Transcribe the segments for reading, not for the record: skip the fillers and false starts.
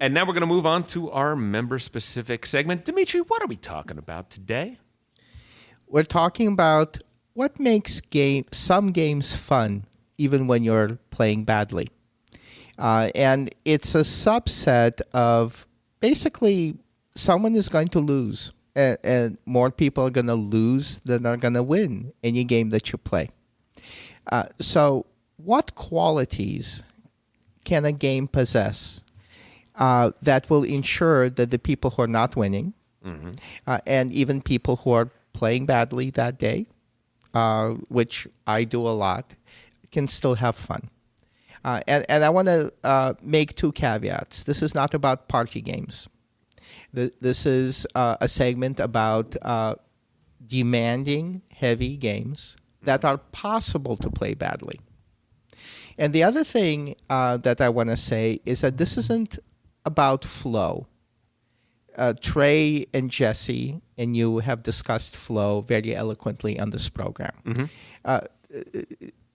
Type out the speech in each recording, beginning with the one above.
And now we're going to move on to our member-specific segment. Dimitri, what are we talking about today? We're talking about what makes some games fun, even when you're playing badly. And it's a subset of basically someone is going to lose, and more people are going to lose than are going to win any game that you play. So what qualities can a game possess that will ensure that the people who are not winning, and even people who are playing badly that day, which I do a lot, can still have fun? And I want to make two caveats. This is not about party games. This is a segment about demanding, heavy games that are possible to play badly. And the other thing that I want to say is that this isn't about flow. Trey and Jesse and you have discussed flow very eloquently on this program.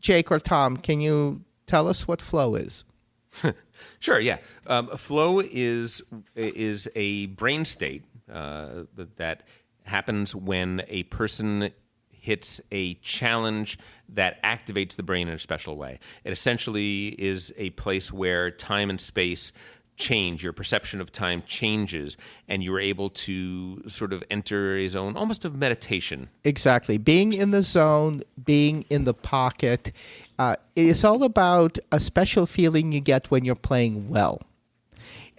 Jake or Tom, can you tell us what flow is? Sure, yeah. Flow is a brain state that happens when a person hits a challenge that activates the brain in a special way. It essentially is a place where time and space change, your perception of time changes, and you're able to sort of enter a zone almost of meditation. Exactly. Being in the zone, being in the pocket. It's all about a special feeling you get when you're playing well.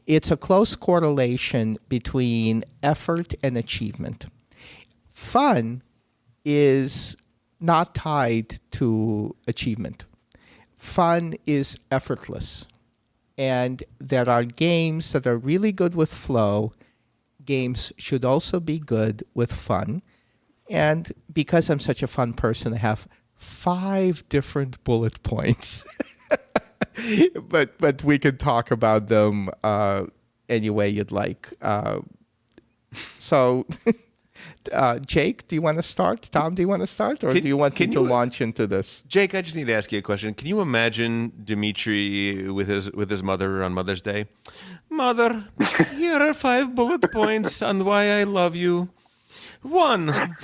It's a close correlation between effort and achievement. Fun is not tied to achievement. Fun is effortless. And there are games that are really good with flow. Games should also be good with fun. And because I'm such a fun person, I have 5 different bullet points. but we can talk about them any way you'd like. So, Jake, do you want to start? Tom, do you want to start? Or do you want me to launch into this? Jake, I just need to ask you a question. Can you imagine Dimitri with his mother on Mother's Day? Mother, here are 5 bullet points on why I love you. 1,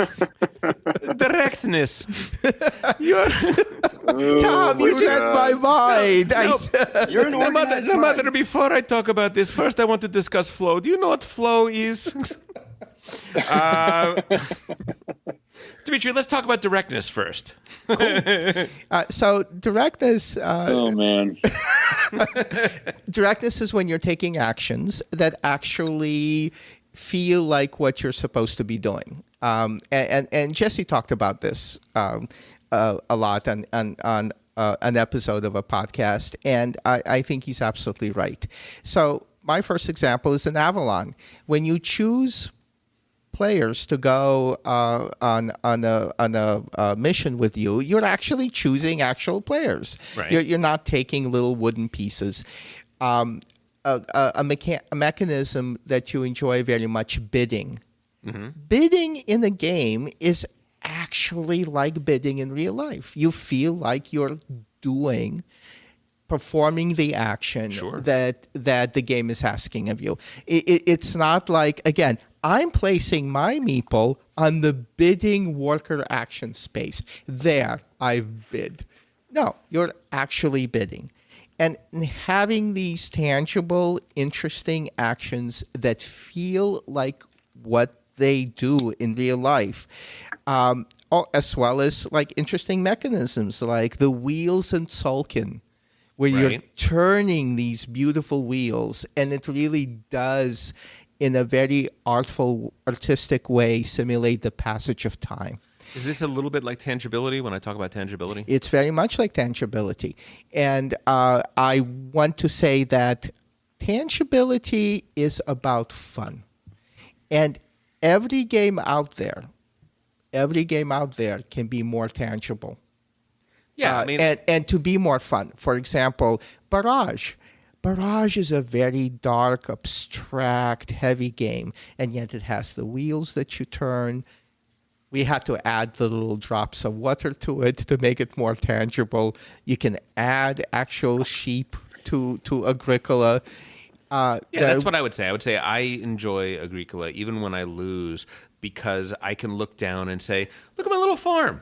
directness. Tom, you read my mind. You're an organized mind. Mother, before I talk about this, first I want to discuss flow. Do you know what flow is? Dimitri, let's talk about directness first. Cool. So directness... oh, man. Directness is when you're taking actions that actually feel like what you're supposed to be doing. And Jesse talked about this a lot on an episode of a podcast, and I think he's absolutely right. So my first example is in Avalon. When you choose players to go on a mission with you, you're actually choosing actual players. Right. You're not taking little wooden pieces. A mechanism that you enjoy very much, bidding. Bidding in a game is actually like bidding in real life. You feel like you're performing the action that the game is asking of you. It's not like, again, I'm placing my meeple on the bidding worker action space. There, I've bid. No, you're actually bidding. And having these tangible, interesting actions that feel like what they do in real life, as well as like interesting mechanisms like the wheels in Tzolk'in, where you're turning these beautiful wheels, and it really does, in a very artful, artistic way, simulate the passage of time. Is this a little bit like tangibility when I talk about tangibility? It's very much like tangibility. And I want to say that tangibility is about fun. And every game out there can be more tangible. Yeah, I mean... and to be more fun. For example, Barrage. Barrage is a very dark, abstract, heavy game, and yet it has the wheels that you turn. We had to add the little drops of water to it to make it more tangible. You can add actual sheep to Agricola. Yeah, that's what I would say. I would say I enjoy Agricola even when I lose because I can look down and say, look at my little farm.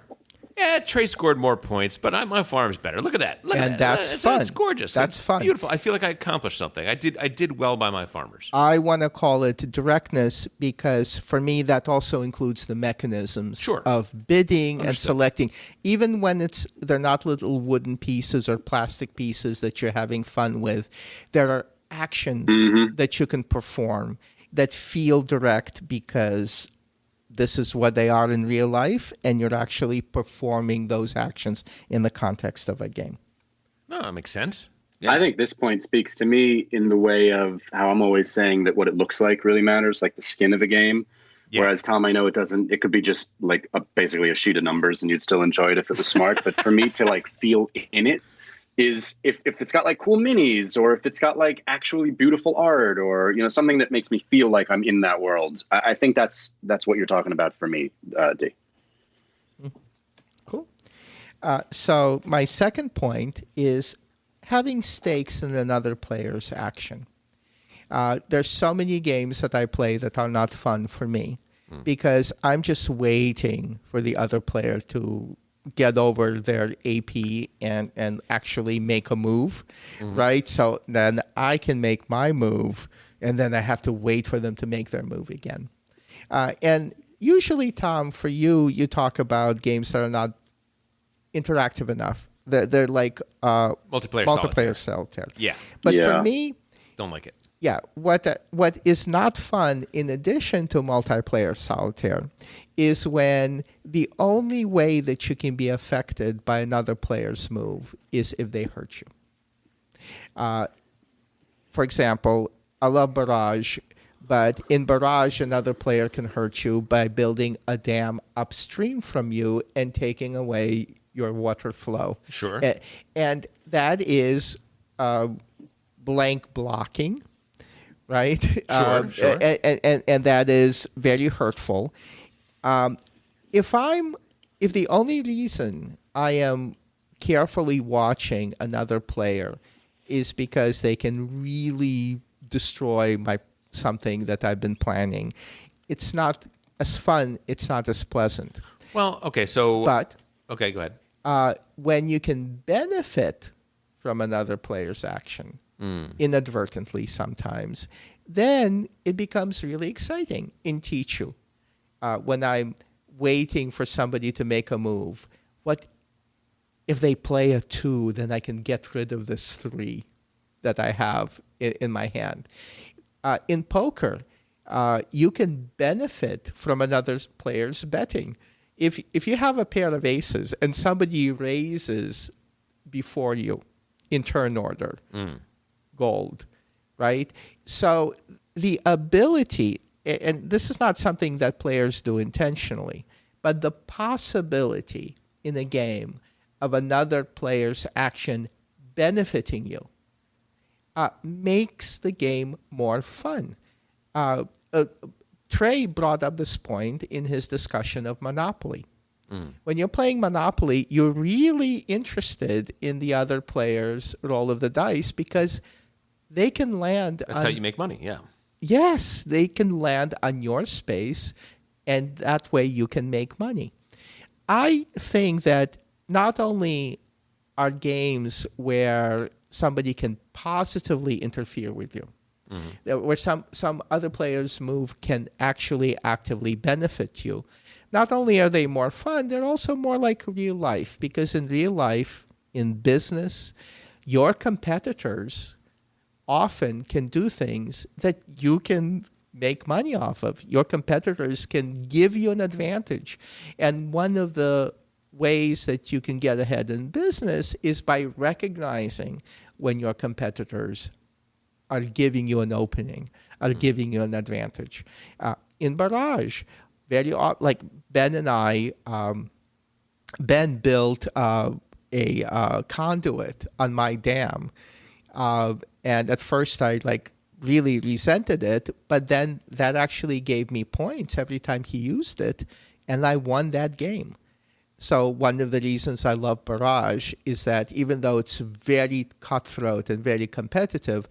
Yeah, Trey scored more points, but my farm's better. Look at that. Look And at that. that's fun. It's gorgeous. That's It's fun. beautiful. I feel like I accomplished something. I did well by my farmers. I want to call it directness because for me that also includes the mechanisms Sure. of bidding and Understood. selecting. Even when they're not little wooden pieces or plastic pieces that you're having fun with, there are actions that you can perform that feel direct because this is what they are in real life, and you're actually performing those actions in the context of a game. No, that makes sense. Yeah. I think this point speaks to me in the way of how I'm always saying that what it looks like really matters, like the skin of a game. Yeah. Whereas, Tom, I know it doesn't. It could be just like basically a sheet of numbers and you'd still enjoy it if it was smart. But for me to like feel in it is if it's got like cool minis or if it's got like actually beautiful art or, something that makes me feel like I'm in that world. I think that's what you're talking about for me, D. Cool. So my second point is having stakes in another player's action. There's so many games that I play that are not fun for me because I'm just waiting for the other player to get over their AP and actually make a move, right? So then I can make my move, and then I have to wait for them to make their move again. And usually, Tom, for you, you talk about games that are not interactive enough. They're like Multiplayer solitaire. Yeah. But Yeah. for me, Don't like it. yeah, what is not fun in addition to multiplayer solitaire is when the only way that you can be affected by another player's move is if they hurt you. For example, I love Barrage, but in Barrage, another player can hurt you by building a dam upstream from you and taking away your water flow. Sure. And that is blank blocking. Right? Sure. And that is very hurtful. If the only reason I am carefully watching another player is because they can really destroy something that I've been planning, it's not as fun, it's not as pleasant. Well, okay, so... But Okay, go ahead. when you can benefit from another player's action, inadvertently sometimes, then it becomes really exciting in TICHU. When I'm waiting for somebody to make a move, what if they play a 2, then I can get rid of this 3 that I have in my hand. In poker, you can benefit from another player's betting. If you have a pair of aces and somebody raises before you in turn order, gold, right? So the ability, and this is not something that players do intentionally, but the possibility in a game of another player's action benefiting you makes the game more fun. Trey brought up this point in his discussion of Monopoly. When you're playing Monopoly, you're really interested in the other player's roll of the dice because they can land That's how you make money, yeah. Yes, they can land on your space, and that way you can make money. I think that not only are games where somebody can positively interfere with you, where some other player's move can actually actively benefit you, not only are they more fun, they're also more like real life, because in real life, in business, your competitors often can do things that you can make money off of. Your competitors can give you an advantage. And one of the ways that you can get ahead in business is by recognizing when your competitors are giving you an opening, are giving you an advantage. In Barrage, like Ben and I, Ben built a conduit on my dam. And at first I really resented it, but then that actually gave me points every time he used it, and I won that game. So one of the reasons I love Barrage is that even though it's very cutthroat and very competitive,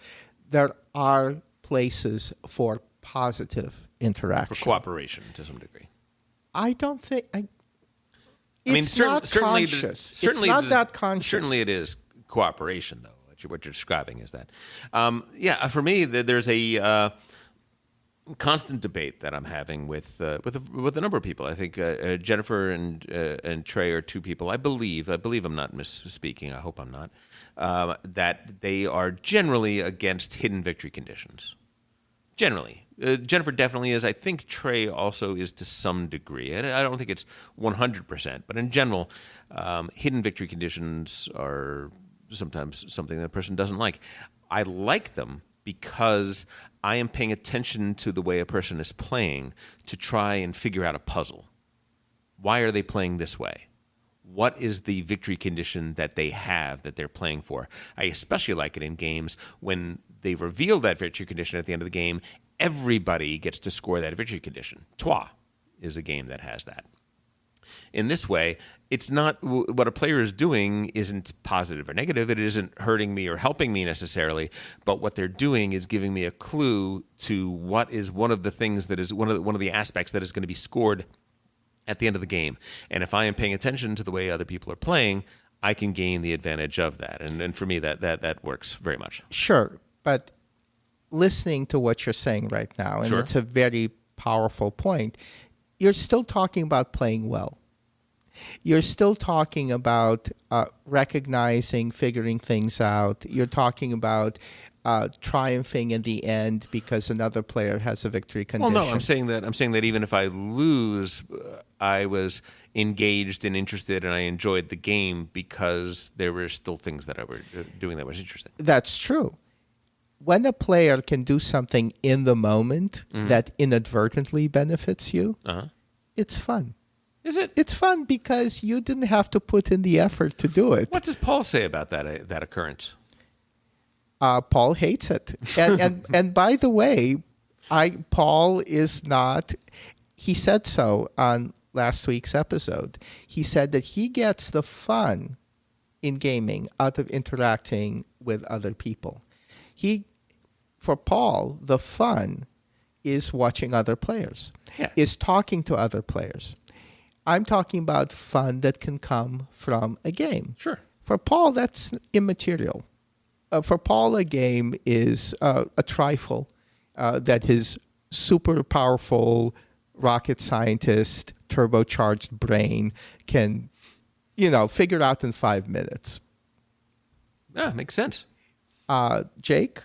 there are places for positive interaction. For cooperation to some degree. I don't think... It's not conscious. It's not that conscious. Certainly it is cooperation, though. What you're describing is that. For me, there's a constant debate that I'm having with a number of people. I think Jennifer and Trey are two people. I believe I'm not misspeaking. I hope I'm not. That they are generally against hidden victory conditions. Generally. Jennifer definitely is. I think Trey also is to some degree. I don't think it's 100%, but in general, hidden victory conditions are sometimes something that a person doesn't like. I like them because I am paying attention to the way a person is playing to try and figure out a puzzle. Why are they playing this way? What is the victory condition that they have that they're playing for? I especially like it in games when they reveal that victory condition at the end of the game. Everybody gets to score that victory condition. Trois is a game that has that. In this way, it's not what a player is doing isn't positive or negative. It isn't hurting me or helping me necessarily. But what they're doing is giving me a clue to what is one of the things that is one of the aspects that is going to be scored at the end of the game. And if I am paying attention to the way other people are playing, I can gain the advantage of that. And for me, that works very much. Sure, but listening to what you're saying right now, and Sure. It's a very powerful point, you're still talking about playing well. You're still talking about recognizing, figuring things out. You're talking about triumphing in the end because another player has a victory condition. Well, no, I'm saying that even if I lose, I was engaged and interested, and I enjoyed the game because there were still things that I were doing that was interesting. That's true. When a player can do something in the moment that inadvertently benefits you, it's fun. Is it? It's fun because you didn't have to put in the effort to do it. What does Paul say about that occurrence? Paul hates it. And by the way, Paul is not... He said so on last week's episode. He said that he gets the fun in gaming out of interacting with other people. For Paul, the fun is watching other players, is talking to other players. I'm talking about fun that can come from a game. Sure. For Paul, that's immaterial. For Paul, a game is a trifle that his super powerful rocket scientist, turbocharged brain can, figure out in 5 minutes. Yeah, makes sense. Jake,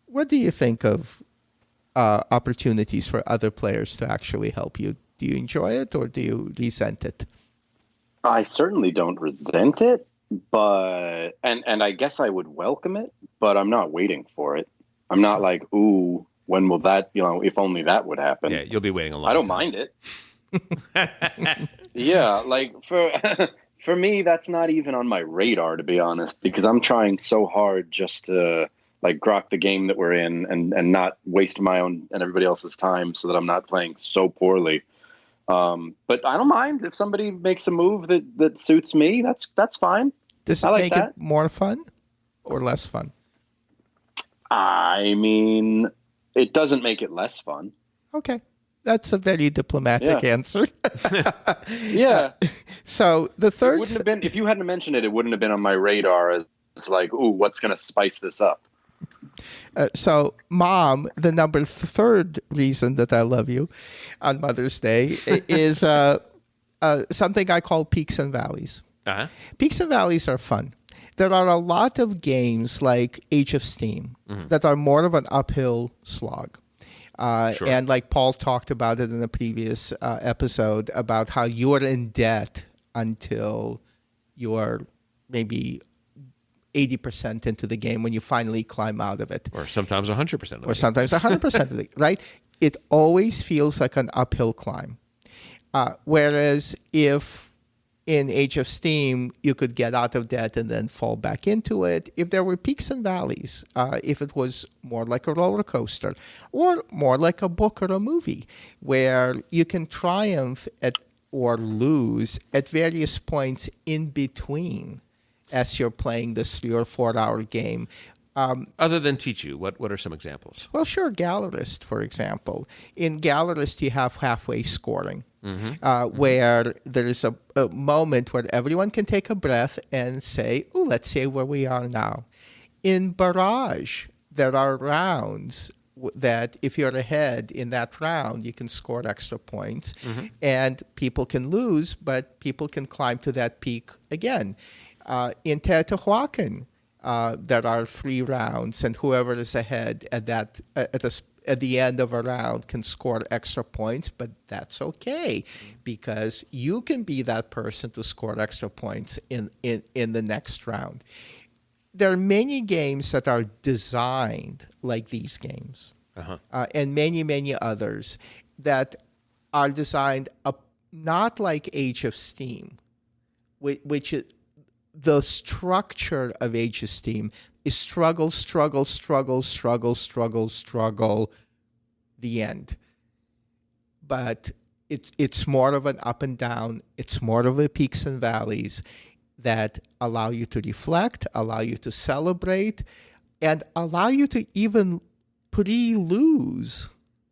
what do you think of opportunities for other players to actually help you? Do you enjoy it or do you resent it? I certainly don't resent it, but and I guess I would welcome it, but I'm not waiting for it. I'm not like, ooh, when will that, if only that would happen. Yeah, you'll be waiting a long I don't time. mind it. Yeah, like for me, that's not even on my radar, to be honest, because I'm trying so hard just to grok the game that we're in and not waste my own and everybody else's time so that I'm not playing so poorly. But I don't mind if somebody makes a move that suits me. That's fine. Does it make it more fun or less fun? I mean, it doesn't make it less fun. Okay. That's a very diplomatic answer. Yeah. So the third... It wouldn't have been, if you hadn't mentioned it, it wouldn't have been on my radar as like, ooh, what's going to spice this up? So, Mom, the third reason that I love you on Mother's Day is something I call peaks and valleys. Uh-huh. Peaks and valleys are fun. There are a lot of games like Age of Steam that are more of an uphill slog. Sure. And like Paul talked about it in a previous episode about how you're in debt until you are maybe 80% into the game when you finally climb out of it. Or sometimes 100% of the game. Or sometimes 100% of it, right? It always feels like an uphill climb. Whereas if in Age of Steam, you could get out of debt and then fall back into it, if there were peaks and valleys, if it was more like a roller coaster or more like a book or a movie where you can triumph or lose at various points in between as you're playing this 3 or 4 hour game, Other than TICHU, what are some examples? Well, sure, Gallerist, for example. In Gallerist, you have halfway scoring, where there is a moment where everyone can take a breath and say, oh, let's see where we are now. In Barrage, there are rounds that if you're ahead in that round, you can score extra points, and people can lose, but people can climb to that peak again. In Teotihuacan, there are 3 rounds, and whoever is ahead at the end of a round can score extra points, but that's okay because you can be that person to score extra points in the next round. There are many games that are designed like these games, and many, many others that are designed not like Age of Steam, which is the structure of Age of Steam is struggle, struggle, struggle, struggle, struggle, struggle, the end. But it's more of an up and down. It's more of a peaks and valleys that allow you to reflect, allow you to celebrate, and allow you to even pre-lose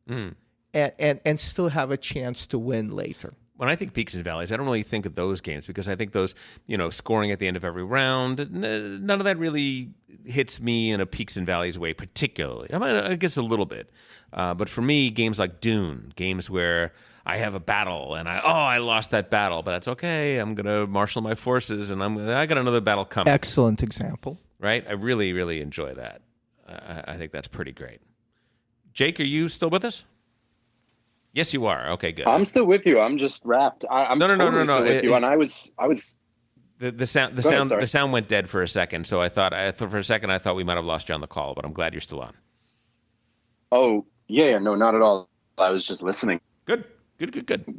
and still have a chance to win later. When I think peaks and valleys, I don't really think of those games because I think those, scoring at the end of every round, none of that really hits me in a peaks and valleys way particularly. I mean, I guess a little bit. But for me, games like Dune, games where I have a battle and I lost that battle, but that's okay. I'm going to marshal my forces and I got another battle coming. Excellent example. Right? I really, really enjoy that. I think that's pretty great. Jake, are you still with us? Yes, you are. Okay, good. I'm still with you. I'm just wrapped. I'm No. still with you. And I was. The sound went dead for a second. So I thought we might have lost you on the call, but I'm glad you're still on. Oh yeah, no, not at all. I was just listening. Good.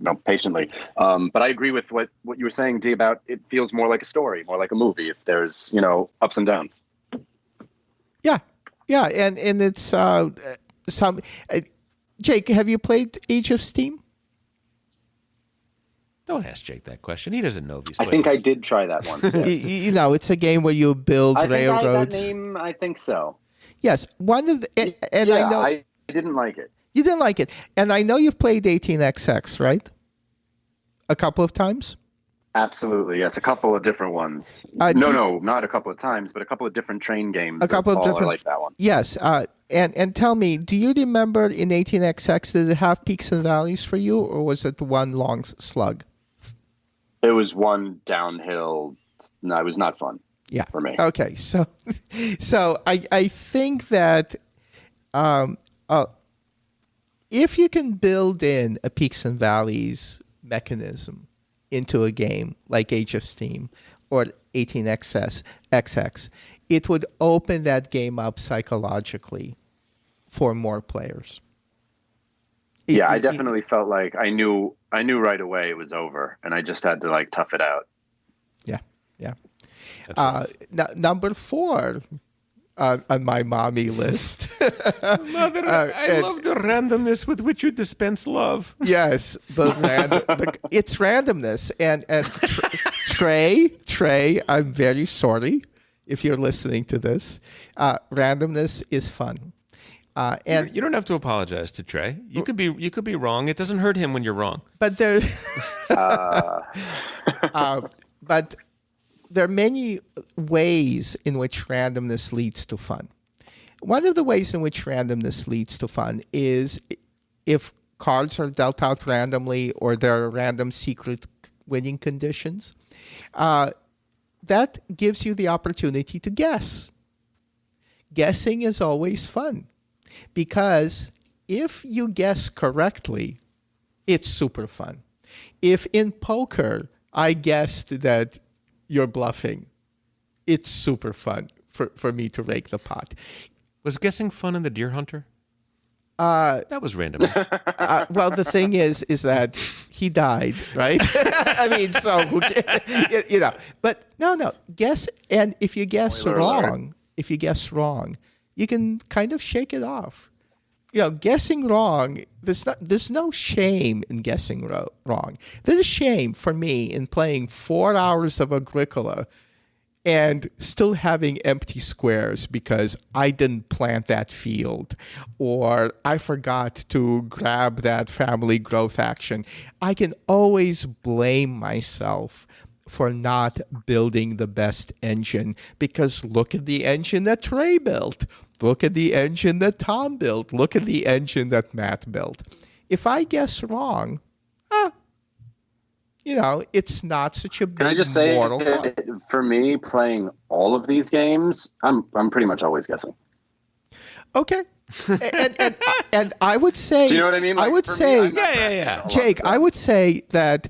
No, patiently. But I agree with what you were saying, D, about it feels more like a story, more like a movie. If there's ups and downs. Yeah, and it's some. Jake, have you played Age of Steam? Don't ask Jake that question. He doesn't know if he's played. I think I did try that once. Yes. It's a game where you build railroads. I think so. Yes, one of the and I know I didn't like it. You didn't like it, and I know you've played 18XX, right? A couple of times. Absolutely, yes. A couple of different ones. No, not a couple of times, but a couple of different train games. A couple of different. I like that one. Yes, and tell me, do you remember in 18XX, did it have peaks and valleys for you, or was it one long slug? It was one downhill. No, it was not fun. Yeah. For me. Okay, so I think that if you can build in a peaks and valleys mechanism into a game like Age of Steam or 18XX, it would open that game up psychologically for more players. Yeah, I definitely felt like I knew right away it was over, and I just had to tough it out. Yeah. Number 4 on my mommy list. Mother, I love the randomness with which you dispense love. Yes, it's randomness. And Trey, I'm very sorry if you're listening to this. Randomness is fun. And you don't have to apologize to Trey. You could be wrong. It doesn't hurt him when you're wrong. But but there are many ways in which randomness leads to fun. One of the ways in which randomness leads to fun is if cards are dealt out randomly or there are random secret winning conditions. That gives you the opportunity to guess. Guessing is always fun because if you guess correctly, it's super fun. If in poker I guessed that you're bluffing, it's super fun for me to rake the pot. Was guessing fun in the Deer Hunter? That was random. Well, the thing is that he died, right? I mean, so But no. Guess, and if you guess wrong, you can kind of shake it off. Guessing wrong. There's no shame in guessing wrong. There's shame for me in playing 4 hours of Agricola and still having empty squares because I didn't plant that field or I forgot to grab that family growth action, I can always blame myself for not building the best engine, because look at the engine that Trey built. Look at the engine that Tom built. Look at the engine that Matt built. If I guess wrong, it's not such a big Can I just say, mortal fault. for me, playing all of these games, I'm pretty much always guessing. Okay. And I would say, Do you know what I mean? I Like, would for me, say, I'm not practicing a lot Jake, of I stuff. would say that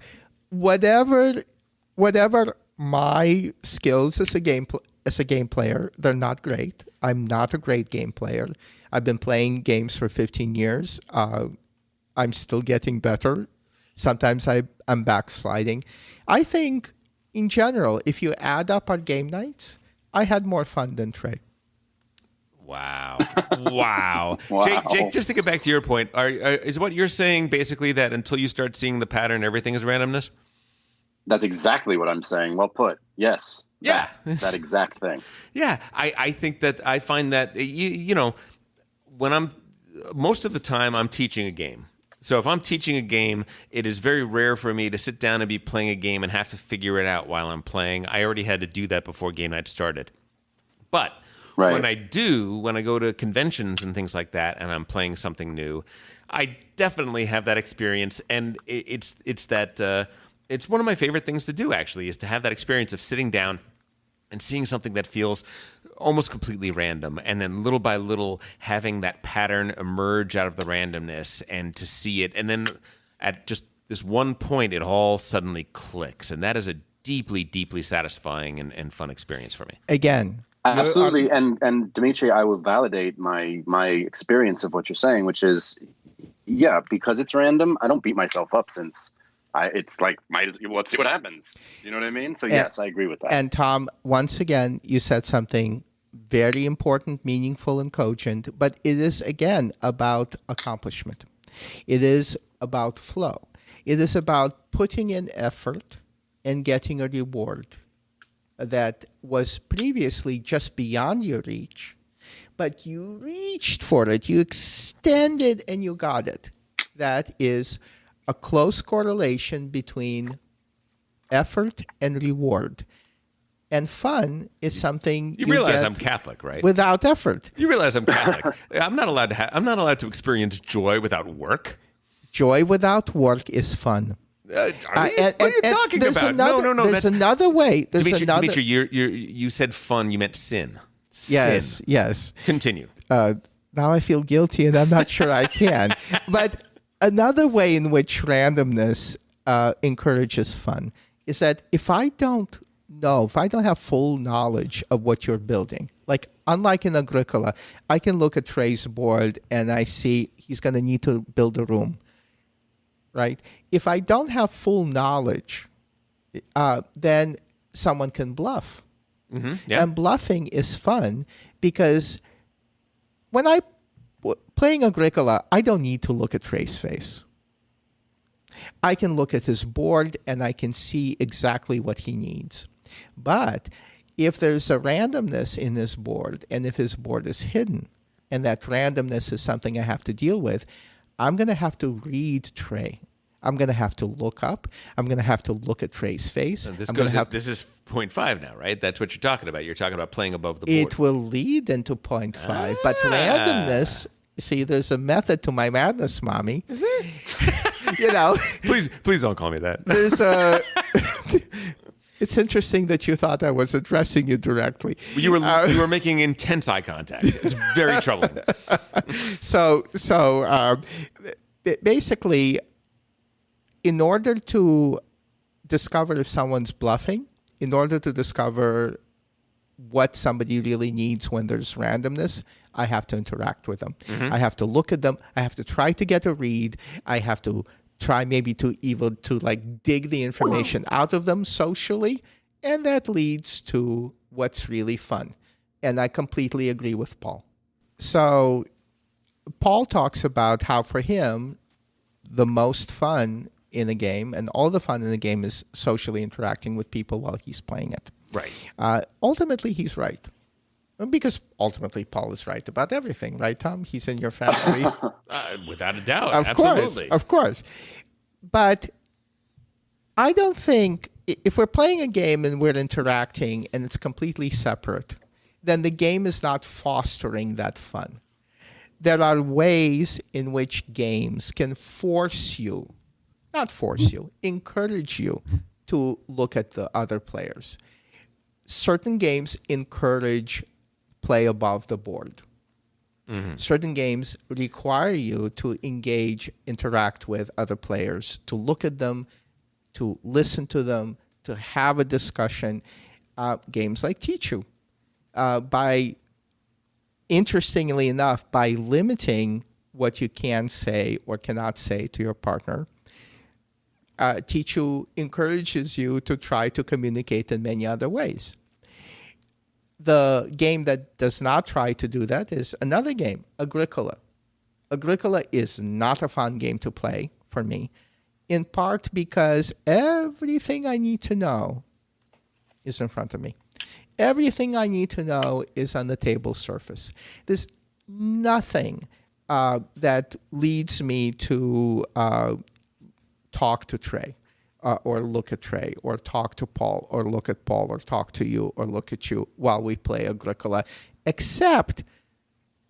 whatever my skills as a game player, they're not great. I'm not a great game player. I've been playing games for 15 years. I'm still getting better. Sometimes I'm backsliding. I think, in general, if you add up our game nights, I had more fun than Trey. Wow. Wow. Wow. Jake, just to get back to your point, is what you're saying basically that until you start seeing the pattern, everything is randomness? That's exactly what I'm saying. Well put. Yes. Yeah. That exact thing. Yeah. I think that I find that, when most of the time I'm teaching a game. So if I'm teaching a game, it is very rare for me to sit down and be playing a game and have to figure it out while I'm playing. I already had to do that before game night started. But Right. when I go to conventions and things like that, and I'm playing something new, I definitely have that experience. And it's one of my favorite things to do, actually, is to have that experience of sitting down and seeing something that feels almost completely random, and then little by little having that pattern emerge out of the randomness, and to see it, and then at just this one point, it all suddenly clicks, and that is a deeply, deeply satisfying and fun experience for me. Again, Absolutely. And Dimitri, I will validate my experience of what you're saying, which is, yeah, because it's random, I don't beat myself up since it's like, let's see what happens. You know what I mean? So yes, I agree with that. And Tom, once again, you said something very important, meaningful, and cogent, but it is, again, about accomplishment. It is about flow. It is about putting in effort and getting a reward that was previously just beyond your reach, but you reached for it, you extended, and you got it. That is a close correlation between effort and reward. And fun is something You realize get I'm Catholic, right? without effort. You realize I'm Catholic. I'm not allowed to experience joy without work. Joy without work is fun. What are you talking there's about? Another, No. There's another way. There's Dimitri, you said fun. You meant sin. Yes, yes. Continue. Now I feel guilty, and I'm not sure I can. But another way in which randomness encourages fun is that if I don't have full knowledge of what you're building, like unlike in Agricola, I can look at Trey's board and I see he's going to need to build a room, right? If I don't have full knowledge, then someone can bluff. Mm-hmm. Yeah. And bluffing is fun because when playing Agricola, I don't need to look at Trey's face. I can look at his board and I can see exactly what he needs. But if there's a randomness in his board, and if his board is hidden, and that randomness is something I have to deal with, I'm going to have to read Trey. I'm going to have to look up. I'm going to have to look at Trey's face. This is 0.5 now, right? That's what you're talking about. You're talking about playing above the board. It will lead into 0.5. But randomness, see, there's a method to my madness, Mommy. Is there? Please don't call me that. There's a... It's interesting that you thought I was addressing you directly. You were making intense eye contact. It's very troubling. So basically, in order to discover if someone's bluffing, in order to discover what somebody really needs when there's randomness, I have to interact with them. Mm-hmm. I have to look at them. I have to try to get a read. I have to try maybe to dig the information out of them socially, and that leads to what's really fun. And I completely agree with Paul. So Paul talks about how for him, the most fun in a game, and all the fun in the game is socially interacting with people while he's playing it. Right. Ultimately, he's right. Because ultimately, Paul is right about everything, right, Tom? He's in your family. Without a doubt. Of Absolutely. course, of course. But I don't think if we're playing a game and we're interacting and it's completely separate, then the game is not fostering that fun. There are ways in which games can encourage you to look at the other players. Certain games encourage play above the board. Mm-hmm. Certain games require you to engage, interact with other players, to look at them, to listen to them, to have a discussion. Games like TICHU, interestingly enough, by limiting what you can say or cannot say to your partner, TICHU encourages you to try to communicate in many other ways. The game that does not try to do that is another game, Agricola. Agricola is not a fun game to play for me, in part because everything I need to know is in front of me. Everything I need to know is on the table surface. There's nothing that leads me to talk to Trey or look at Trey or talk to Paul or look at Paul or talk to you or look at you while we play Agricola, except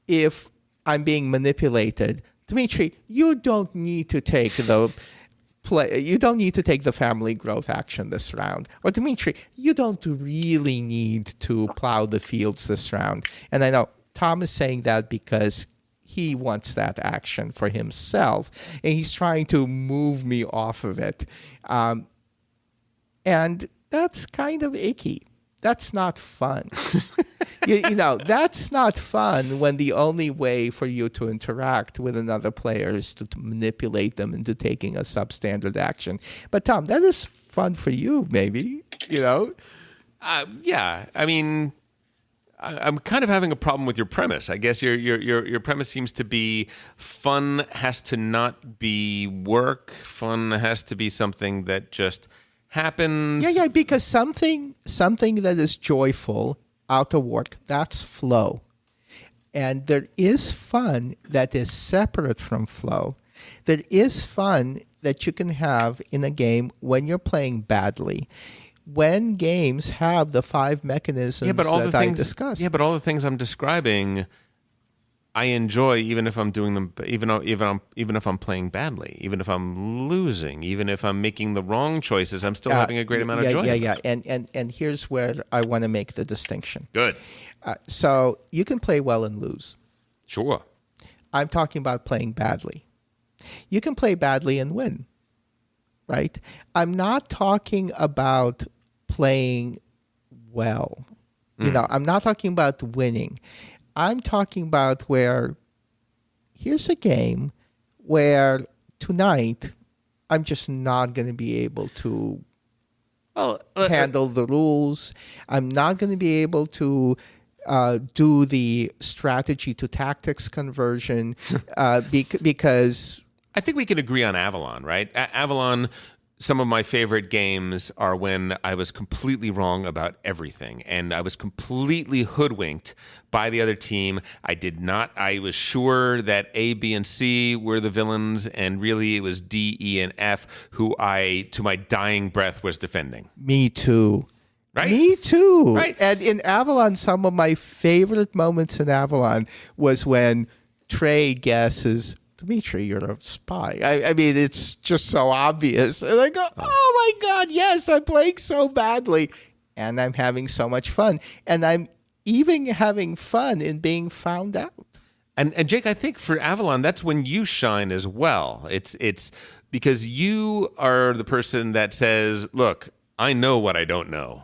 if I'm being manipulated. Dmitry, you don't need to take the family growth action this round. Or Dmitry, you don't really need to plow the fields this round. And I know Tom is saying that because he wants that action for himself, and he's trying to move me off of it. And that's kind of icky. That's not fun. That's not fun when the only way for you to interact with another player is to manipulate them into taking a substandard action. But Tom, that is fun for you, maybe, Yeah, I mean, I'm kind of having a problem with your premise. I guess your premise seems to be fun has to not be work. Fun has to be something that just happens. Yeah, because something that is joyful out of work, that's flow. And there is fun that is separate from flow. There is fun that you can have in a game when you're playing badly. When games have the 5 mechanisms I discussed. Yeah, but all the things I'm describing, I enjoy even if I'm doing them, even if I'm playing badly, even if I'm losing, even if I'm making the wrong choices, I'm still having a great amount of joy. Yeah. And here's where I want to make the distinction. Good. So you can play well and lose. Sure. I'm talking about playing badly. You can play badly and win, right? I'm not talking about playing well. I'm not talking about winning. I'm talking about where here's a game where tonight I'm just not going to be able to handle the rules. I'm not going to be able to do the strategy to tactics conversion because I think we can agree on Avalon, right? Avalon, some of my favorite games are when I was completely wrong about everything and I was completely hoodwinked by the other team. I was sure that A, B, and C were the villains, and really it was D, E, and F who I, to my dying breath, was defending. Me too. Right? Me too. Right. And in Avalon, some of my favorite moments in Avalon was when Trey guesses, Dmitry, you're a spy. I mean, it's just so obvious. And I go, oh my God, yes, I'm playing so badly. And I'm having so much fun. And I'm even having fun in being found out. And Jake, I think for Avalon, that's when you shine as well. It's because you are the person that says, look, I know what I don't know.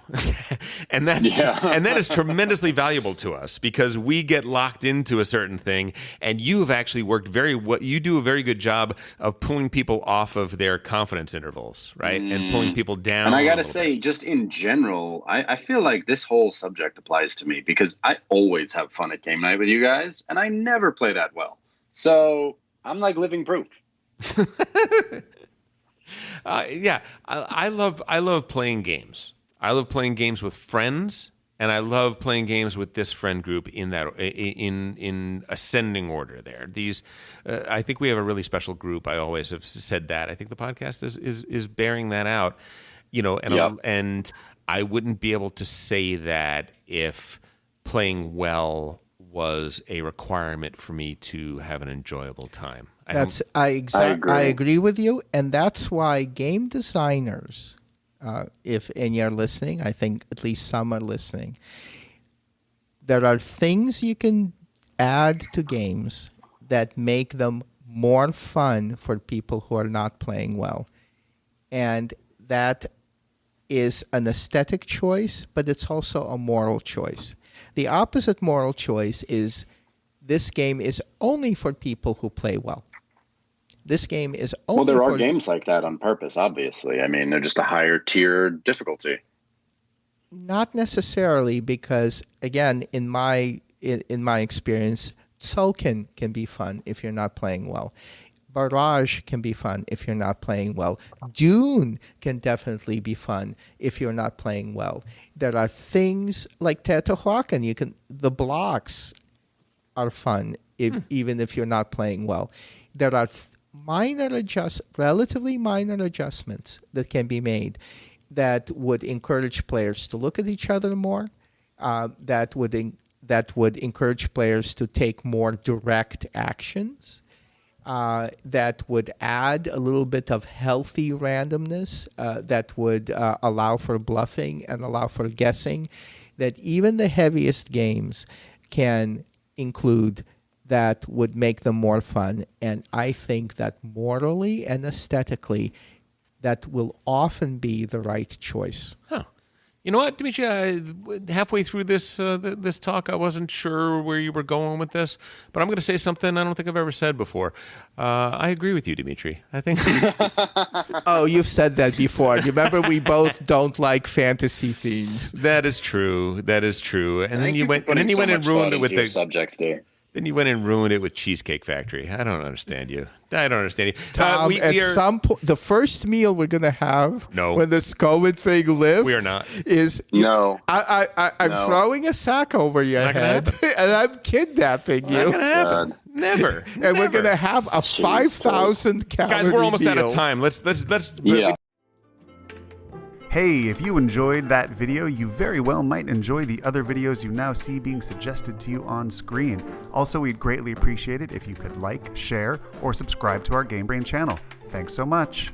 and that is tremendously valuable to us because we get locked into a certain thing, and you have actually you do a very good job of pulling people off of their confidence intervals, right? And pulling people down. And I got to say, just in general, I feel like this whole subject applies to me because I always have fun at game night with you guys, and I never play that well. So I'm like living proof. Yeah, I love playing games. I love playing games with friends, and I love playing games with this friend group in ascending order. There, I think we have a really special group. I always have said that. I think the podcast is bearing that out. And I wouldn't be able to say that if playing well was a requirement for me to have an enjoyable time. I agree with you, and that's why game designers, if any are listening, I think at least some are listening. There are things you can add to games that make them more fun for people who are not playing well, and that is an aesthetic choice, but it's also a moral choice. The opposite moral choice is this game is only for people who play well. This game is only Well, there are games like that on purpose, obviously. I mean, they're just a higher tier difficulty. Not necessarily, because again, in my experience, Tzolk'in can be fun if you're not playing well. Barrage can be fun if you're not playing well. Dune can definitely be fun if you're not playing well. There are things like Teotihuacan. The blocks are fun even if you're not playing well. There are relatively minor adjustments that can be made that would encourage players to look at each other more. That would encourage players to take more direct actions. That would add a little bit of healthy randomness that would allow for bluffing and allow for guessing, that even the heaviest games can include that would make them more fun. And I think that morally and aesthetically, that will often be the right choice. Huh. You know what, Dimitri? Halfway through this this talk, I wasn't sure where you were going with this, but I'm going to say something I don't think I've ever said before. I agree with you, Dimitri. I think. Oh, you've said that before. Remember, we both don't like fantasy themes. That is true. That is true. And then you went and much ruined thought it with into your the subjects, dear. Then you went and ruined it with Cheesecake Factory. I don't understand you. I don't understand you. Tom, some point, the first meal we're gonna have when this COVID thing lifts, we are not. I'm throwing a sack over your head and I'm kidnapping you. Not gonna happen. Never. And we're gonna have a 5,000 calorie Guys, we're almost meal. out of time. Let's. Yeah. Hey, if you enjoyed that video, you very well might enjoy the other videos you now see being suggested to you on screen. Also, we'd greatly appreciate it if you could like, share, or subscribe to our Game Brain channel. Thanks so much.